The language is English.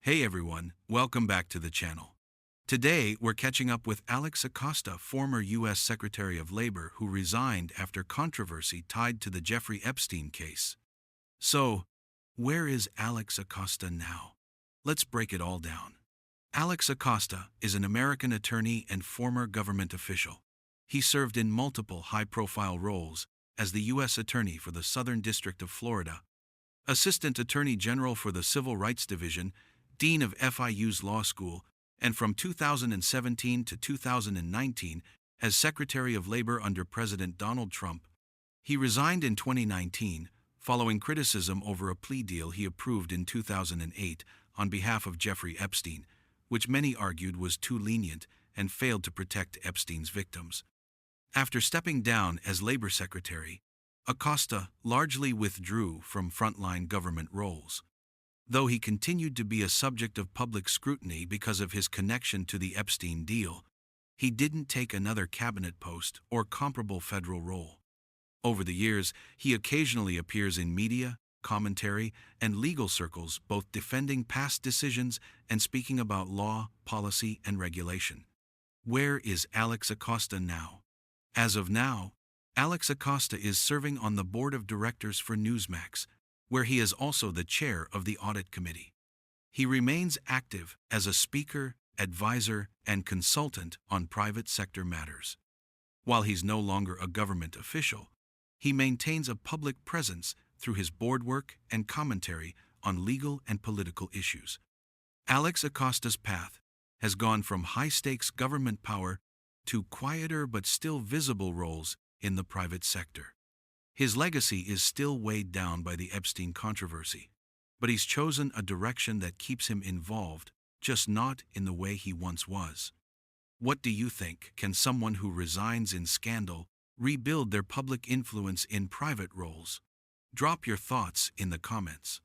Hey everyone, welcome back to the channel. Today, we're catching up with Alex Acosta, former U.S. Secretary of Labor who resigned after controversy tied to the Jeffrey Epstein case. So, where is Alex Acosta now? Let's break it all down. Alex Acosta is an American attorney and former government official. He served in multiple high-profile roles as the U.S. Attorney for the Southern District of Florida, Assistant Attorney General for the Civil Rights Division, Dean of FIU's Law School, and from 2017 to 2019 as Secretary of Labor under President Donald Trump. He resigned in 2019, following criticism over a plea deal he approved in 2008 on behalf of Jeffrey Epstein, which many argued was too lenient and failed to protect Epstein's victims. After stepping down as Labor Secretary, Acosta largely withdrew from frontline government roles. Though he continued to be a subject of public scrutiny because of his connection to the Epstein deal, he didn't take another cabinet post or comparable federal role. Over the years, he occasionally appears in media, commentary, and legal circles, both defending past decisions and speaking about law, policy, and regulation. Where is Alex Acosta now? As of now, Alex Acosta is serving on the board of directors for Newsmax, where he is also the chair of the audit committee. He remains active as a speaker, advisor, and consultant on private sector matters. While he's no longer a government official, he maintains a public presence through his board work and commentary on legal and political issues. Alex Acosta's path has gone from high-stakes government power to quieter but still visible roles in the private sector. His legacy is still weighed down by the Epstein controversy, but he's chosen a direction that keeps him involved, just not in the way he once was. What do you think? Can someone who resigns in scandal rebuild their public influence in private roles? Drop your thoughts in the comments.